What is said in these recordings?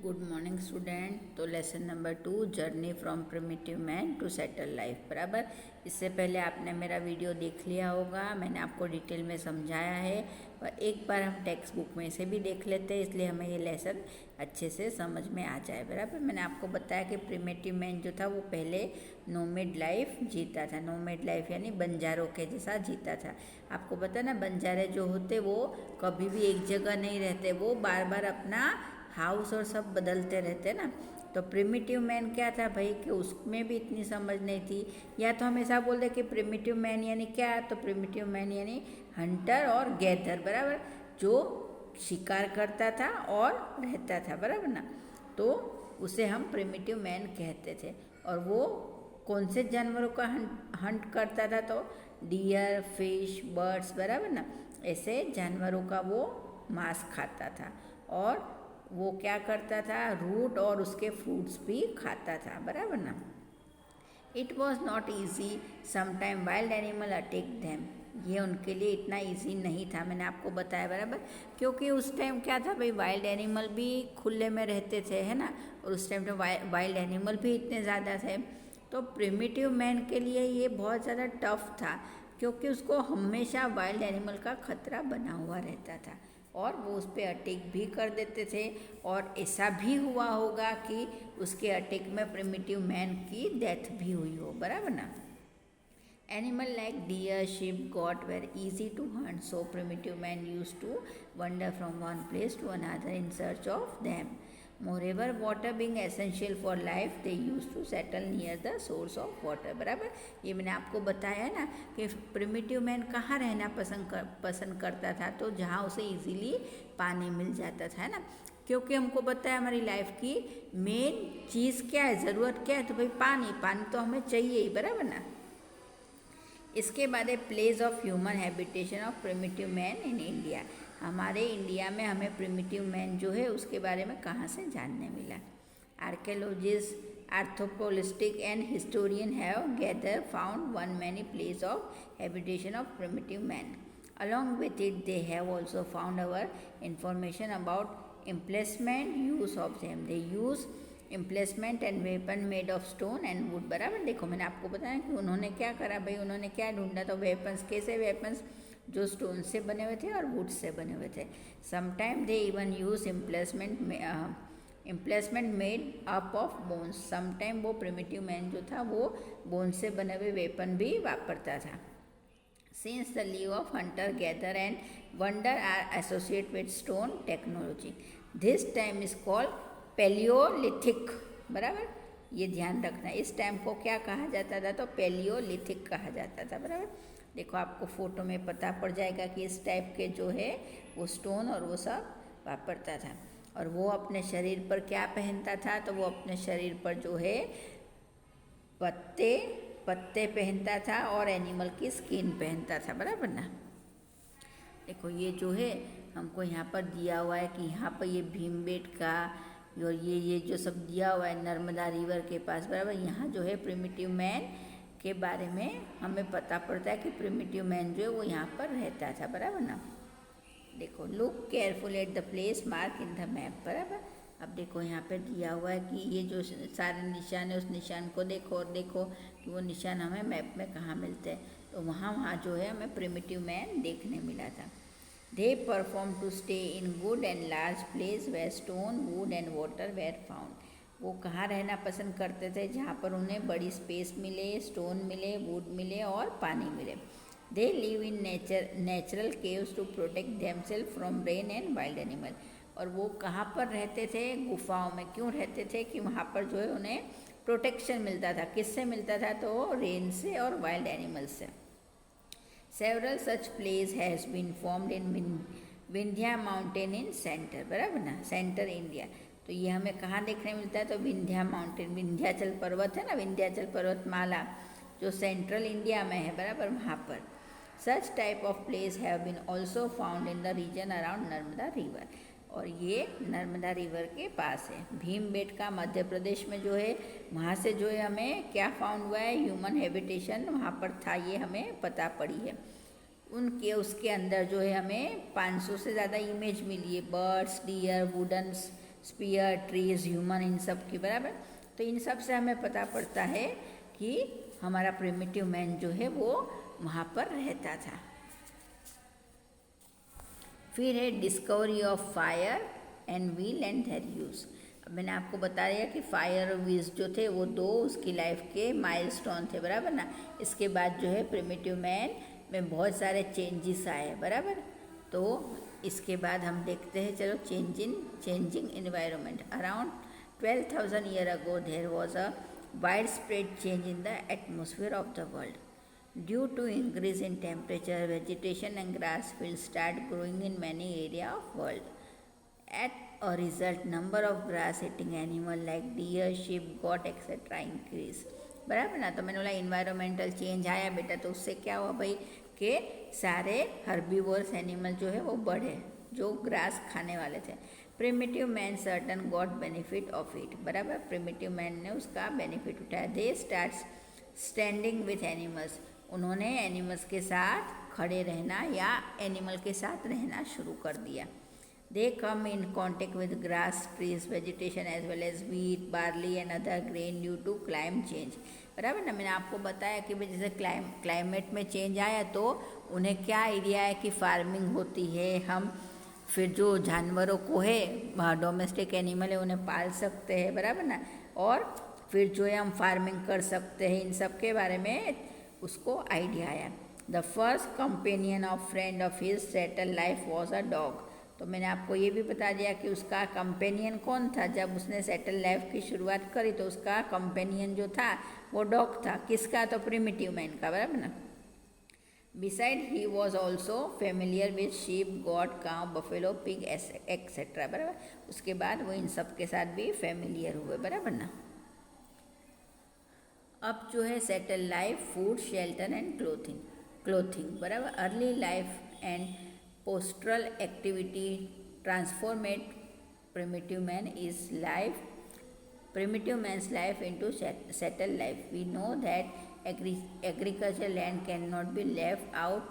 Good morning student. तो lesson number 2 journey from primitive man to settle life. बराबर, इससे पहले आपने मेरा वीडियो देख लिया होगा, मैंने आपको डिटेल में समझाया है। और एक बार हम टेक्स्ट बुक में से भी देख लेते हैं, इसलिए हमें ये लेसन अच्छे से समझ में आ जाए। बराबर, मैंने आपको बताया कि प्रिमिटिव मैन जो था वो पहले नोमेड लाइफ जीता था। नोमेड लाइफ यानी बंजारों के जैसा जीता था। आपको पता ना, बंजारे जो होते वो कभी भी एक जगह नहीं रहते, वो बार बार अपना हाउस और सब बदलते रहते ना। तो प्रिमिटिव मैन क्या था भाई कि उसमें भी इतनी समझ नहीं थी। या तो हम ऐसा बोल दे कि प्रिमिटिव मैन यानी क्या, तो प्रिमिटिव मैन यानी हंटर और गैदर। बराबर, जो शिकार करता था और रहता था। बराबर ना, तो उसे हम प्रिमिटिव मैन कहते थे। और वो कौन से जानवरों का हंट करता था, तो डियर, फिश, बर्ड्स। बराबर ना, ऐसे जानवरों का वो मांस खाता था। और वो क्या करता था, रूट और उसके फ्रूट्स भी खाता था। बराबर ना। It was not easy, sometime wild animal attack them. ये उनके लिए इतना ईजी नहीं था, मैंने आपको बताया। बराबर, क्योंकि उस टाइम क्या था भाई, वाइल्ड एनिमल भी खुले में रहते थे, है ना। और उस टाइम तो वाइल्ड एनिमल भी इतने ज़्यादा थे। तो प्रिमिटिव मैन के लिए ये बहुत ज़्यादा टफ था, क्योंकि उसको हमेशा वाइल्ड एनिमल का खतरा बना हुआ रहता था और वो उस पर अटैक भी कर देते थे। और ऐसा भी हुआ होगा कि उसके अटैक में प्रिमिटिव मैन की डेथ भी हुई हो। बराबर ना। Animal like deer, sheep, goat were easy to hunt, so primitive man used to wander from one place to another in search of them. Moreover, water being essential for life, they used to settle near the source of water. बराबर, ये मैंने आपको बताया ना कि primitive man कहाँ रहना पसंद करता था, तो जहाँ उसे इजीली पानी मिल जाता था, है ना। क्योंकि हमको पता है हमारी लाइफ की मेन चीज़ क्या है, ज़रूरत क्या है, तो भाई पानी। पानी तो हमें चाहिए ही। बराबर ना। इसके बाद है place of human habitation of primitive man in India. हमारे इंडिया में हमें प्रिमिटिव मैन जो है उसके बारे में कहाँ से जानने मिला। Archaeologist, anthropologist and historian have gather found one many place of habitation of primitive man. Along with it they have also found our information about emplacement use of them. They use emplacement and weapon made of stone and wood. बराबर, देखो मैंने आपको बताया कि उन्होंने क्या करा भाई, उन्होंने क्या ढूंढा, तो वेपन्स। कैसे वेपन्स, जो स्टोन से बने हुए थे और वुड से बने हुए थे। Sometime they even use emplacement made up of bones. Sometime वो प्रिमिटिव मैन जो था वो बोन से बने हुए वेपन भी वापरता था। Since the live of hunter gatherer and wonder are associated with stone technology, this time is called Palaeolithic. बराबर, ये ध्यान रखना, इस टाइम को क्या कहा जाता था, तो पैलियोलिथिक कहा जाता था। बराबर, देखो आपको फोटो में पता पड़ जाएगा कि इस टाइप के जो है वो स्टोन और वो सब वापरता था। और वो अपने शरीर पर क्या पहनता था, तो वो अपने शरीर पर जो है पत्ते पहनता था और एनिमल की स्किन पहनता था। बराबर ना। देखो ये जो है हमको यहाँ पर दिया हुआ है कि यहाँ पर ये भीमबेटका और ये जो सब दिया हुआ है नर्मदा रिवर के पास। बराबर, यहाँ जो है प्रिमिटिव मैन के बारे में हमें पता पड़ता है कि प्रिमिटिव मैन जो है वो यहाँ पर रहता था। बराबर ना। देखो, look careful at the place mark in the map. बराबर, अब देखो यहाँ पे दिया हुआ है कि ये जो सारे निशान है उस निशान को देखो और देखो कि वो निशान हमें मैप में कहाँ मिलते हैं। तो वहाँ जो है हमें प्रिमिटिव मैन देखने मिला था। They perform to stay in good and large place where stone, wood and water were found. वो कहाँ रहना पसंद करते थे, जहाँ पर उन्हें बड़ी स्पेस मिले, स्टोन मिले, वुड मिले और पानी मिले। They live in natural caves to protect themselves from rain and wild animal. और वो कहाँ पर रहते थे, गुफाओं में। क्यों रहते थे कि वहाँ पर जो है उन्हें प्रोटेक्शन मिलता था। किससे मिलता था, तो रेन से और वाइल्ड एनिमल से। Several such place has been formed in Vindhya mountain in centre. बराबर ना, सेंटर इंडिया। तो ये हमें कहाँ देखने मिलता है, तो विंध्या माउंटेन, विंध्याचल पर्वत है ना, विंध्याचल पर्वतमाला जो सेंट्रल इंडिया में है। बराबर, वहाँ पर such type of place have been also found in the region around Narmada river. और ये नर्मदा रिवर के पास है। भीमबेटका मध्य प्रदेश में जो है, वहाँ से जो है हमें क्या फाउंड हुआ है, ह्यूमन हैबिटेशन वहाँ पर था, ये हमें पता पड़ी है। उनके उसके अंदर जो है हमें 500 से ज़्यादा इमेज मिली है, birds, deer, wooden spear, trees, human, इन सब की, बराबर। तो इन सब से हमें पता पड़ता है कि हमारा प्रिमिटिव मैन जो है वो वहाँ पर रहता था। फिर है discovery of fire and wheel and there use. अब मैंने आपको बता दिया कि फायर और व्हील्स जो थे वो दो उसकी लाइफ के माइलस्टोन थे, बराबर ना। इसके बाद जो है प्रिमिटिव मैन में बहुत सारे चेंजेस आए, बराबर। तो इसके बाद हम देखते हैं, चलो, changing environment. Around 12,000 year ago there was a wide spread change in the atmosphere of the world. Due to increase in temperature, vegetation and grass fields start growing in many areas of world. At a result, number of grass-eating animals like deer, sheep, goat, etc. increase. बराबर ना। तो मैंने बोला environmental change आया बेटा, तो उससे क्या हुआ भाई कि सारे हर्बीवोर्स एनिमल जो है वो बढ़े, जो ग्रास खाने वाले थे। Primitive man certain got benefit of it, बराबर। प्रिमिटिव मैन ने उसका बेनिफिट उठाया। They start standing with animals, उन्होंने एनिमल्स के साथ खड़े रहना या एनिमल के साथ रहना शुरू कर दिया। They come in contact with grass, trees, vegetation as well as wheat, barley and other grain due to climate change, बराबर ना। मैंने आपको बताया कि भाई जैसे क्लाइमेट में चेंज आया तो उन्हें क्या आइडिया है कि फार्मिंग होती है, हम फिर जो जानवरों को है डोमेस्टिक एनिमल है उन्हें पाल सकते हैं, बराबर ना। और फिर जो है हम फार्मिंग कर सकते हैं, इन सब के बारे में उसको आइडिया आया। The first companion of friend of his settle life was a dog. तो मैंने आपको ये भी बता दिया कि उसका कंपेनियन कौन था। जब उसने सेटल लाइफ की शुरुआत करी तो उसका कंपेनियन जो था वो डॉग था। किसका? तो प्रिमिटिव मैन का, बराबर ना। Beside he was also familiar with sheep, got, cow, buffalo, pig etcetera, बराबर। उसके बाद वो इन सब के साथ भी फेमिलियर हुए, बराबर ना। अब जो है settle life, food, shelter and clothing, बराबर। Early life and pastoral activity transformed primitive man's life into settled life. We know that agricultural land cannot be left out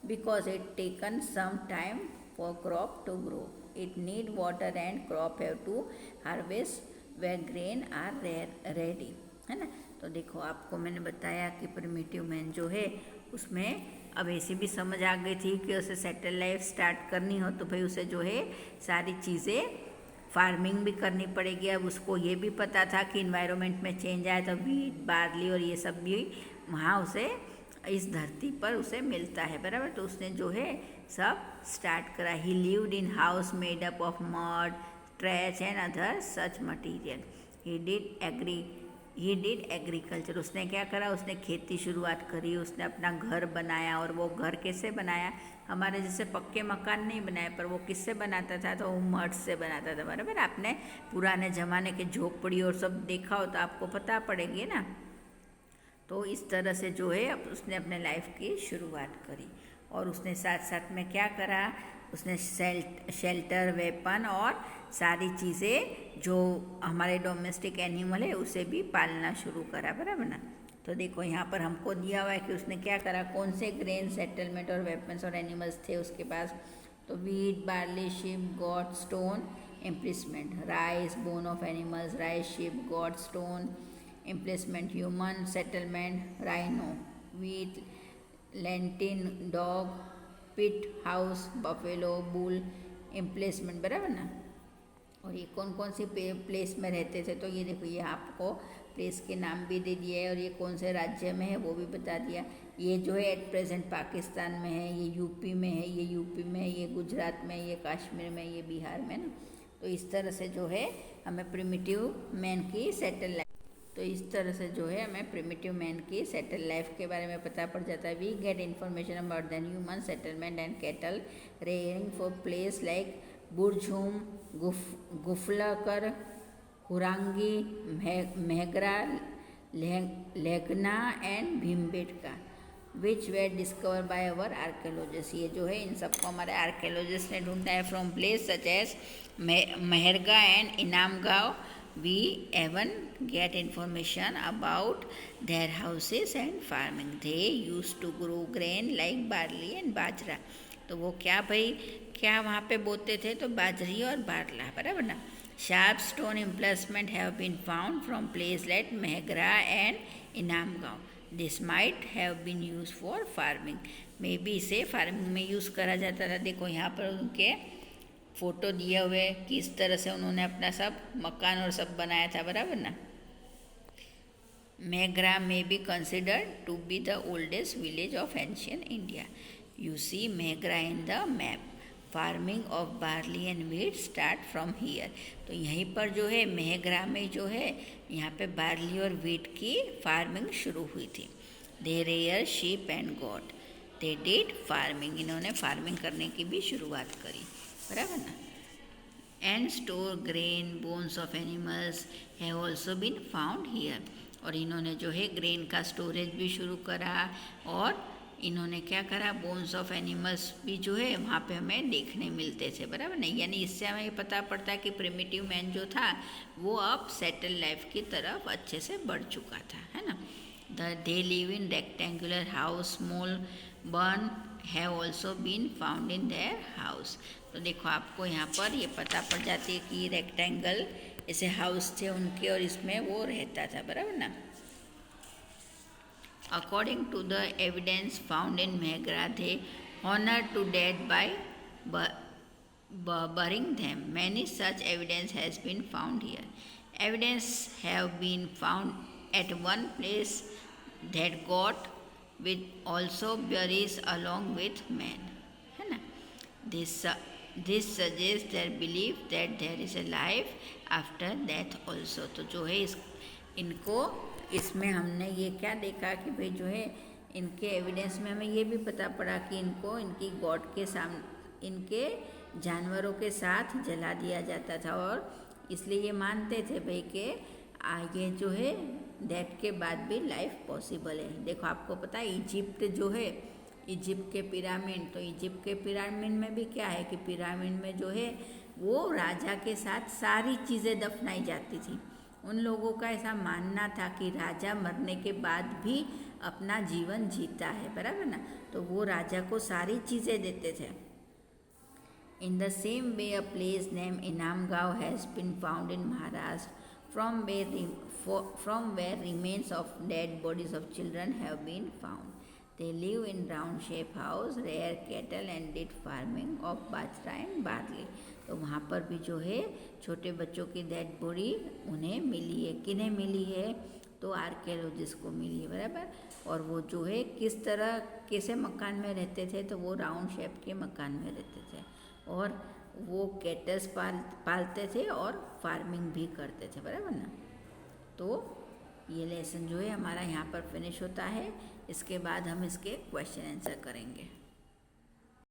because it taken some time for crop to grow. It need water and crop have to harvest where grain are ready, है ना। तो देखो आपको मैंने बताया कि primitive man जो है उसमें अब ऐसी भी समझ आ गई थी कि उसे सेटल लाइफ स्टार्ट करनी हो तो भाई उसे जो है सारी चीज़ें फार्मिंग भी करनी पड़ेगी। अब उसको ये भी पता था कि इन्वायरमेंट में चेंज आए तो व्हीट, बार्ली और ये सब भी वहाँ उसे इस धरती पर उसे मिलता है, बराबर। तो उसने जो है सब स्टार्ट करा। ही lived in house made up of mud, trash and other such material. He did agriculture. उसने क्या करा? उसने खेती शुरुआत करी, उसने अपना घर बनाया। और वो घर कैसे बनाया? हमारे जैसे पक्के मकान नहीं बनाए, पर वो किससे बनाता था? तो वो मड से बनाता था, बराबर। आपने पुराने ज़माने के झोपड़ी और सब देखा हो तो आपको पता पड़ेगी ना। तो इस तरह से जो है अब उसने अपने लाइफ की शुरुआत करी। और उसने साथ साथ में क्या करा? उसने शेल्टर, वेपन और सारी चीज़ें जो हमारे डोमेस्टिक एनिमल है उसे भी पालना शुरू करा, बराबर ना। तो देखो यहाँ पर हमको दिया हुआ है कि उसने क्या करा, कौन से ग्रेन, सेटलमेंट और वेपन्स और एनिमल्स थे उसके पास। तो wheat, barley, sheep, goat, stone, emplacement. Rice, bone of animals, rice, sheep, goat, stone, emplacement. Human, settlement, rhino, wheat, lentil, dog, pit, house, buffalo, bull, emplacement, बराबर ना। और ये कौन कौन सी प्लेस में रहते थे? तो ये देखो ये आपको प्लेस के नाम भी दे दिए है और ये कौन से राज्य में है वो भी बता दिया। ये जो है एट प्रेजेंट पाकिस्तान में है, ये यूपी में है, ये यूपी में है, ये गुजरात में, ये कश्मीर में, ये बिहार में ना। तो इस तरह से जो है हमें प्रिमिटिव मैन की सेटल लाइफ की सेटल लाइफ के बारे में पता पड़ जाता है। We get information about the human settlement and cattle rearing for place like Burzahom, Gufkral, हुरांगी, मेहगरा, लेगना and Bhimbetka, which were discover by our archaeologist. ये जो है इन सबको हमारे आर्कियोलॉजिस्ट ने ढूंढा है from place such as Mehrgarh and Inamgaon. We even get information about their houses and farming. They used to grow grain like barley and bajra. तो वो क्या भाई क्या वहाँ पे बोते थे? तो बाजरी और बारला, बराबर ना। Sharp stone emplacement have been found from places like Megra and Inamgaon. This might have been used for farming. May be इसे फार्मिंग में यूज़ करा जाता था. देखो यहाँ पर उनके फ़ोटो दिए हुए किस तरह से उन्होंने अपना सब मकान और सब बनाया था, बराबर ना. Megra may be considered to be the oldest village of ancient India. You see Megra in the map. Farming of barley and wheat start from here. तो यहीं पर जो है मेहगरा में जो है यहाँ पे बार्ली और वीट की फार्मिंग शुरू हुई थी. They rear sheep and goat. They did farming. इन्होंने फार्मिंग करने की भी शुरुआत करी, बराबर ना. And store grain bones of animals have also been found here. और इन्होंने जो है ग्रेन का स्टोरेज भी शुरू करा और इन्होंने क्या करा, बोन्स ऑफ एनिमल्स भी जो है वहाँ पे हमें देखने मिलते थे, बराबर नहीं. यानी इससे हमें ये पता पड़ता है कि प्रिमिटिव मैन जो था वो अब सेटल लाइफ की तरफ अच्छे से बढ़ चुका था, है ना. They live in rectangular house. Small barn have also been found in their house. तो देखो आपको यहाँ पर ये पता पड़ जाती है कि रेक्टेंगल ऐसे हाउस थे उनके और इसमें वो रहता था, बराबर ना. According to the evidence found in Megra, they honored to dead by burying them. Many such evidence has been found here. Evidence have been found at one place that God with also buries along with men. है ना. This suggests their belief that there is a life after death also. तो जो है इनको इसमें हमने ये क्या देखा कि भाई जो है इनके एविडेंस में हमें ये भी पता पड़ा कि इनको इनकी गॉड के सामने इनके जानवरों के साथ जला दिया जाता था. और इसलिए ये मानते थे भाई कि आगे जो है डेथ के बाद भी लाइफ पॉसिबल है. देखो आपको पता है इजिप्ट जो है, इजिप्ट के पिरामिड, तो इजिप्ट के पिरामिड में भी क्या है कि पिरामिड में जो है वो राजा के साथ सारी चीज़ें दफनाई जाती थी. उन लोगों का ऐसा मानना था कि राजा मरने के बाद भी अपना जीवन जीता है, बराबर ना. तो वो राजा को सारी चीज़ें देते थे. In the same way a place name Inamgaon has been found in Maharashtra from where remains of dead bodies of children have been found. They live in round shape house, rear cattle and did farming of bajra and barley. तो वहाँ पर भी जो है छोटे बच्चों की dead body उन्हें मिली है. किन्हें मिली है, तो आर्कियोलॉजिस्ट को मिली है, बराबर. और वो जो है किस तरह कैसे मकान में रहते थे, तो वो राउंड शेप के मकान में रहते थे और वो कैटल्स पालते थे और फार्मिंग भी करते थे, बराबर ना. तो ये लेसन जो है हमारा यहाँ पर फिनिश होता है. इसके बाद हम इसके क्वेश्चन आंसर करेंगे.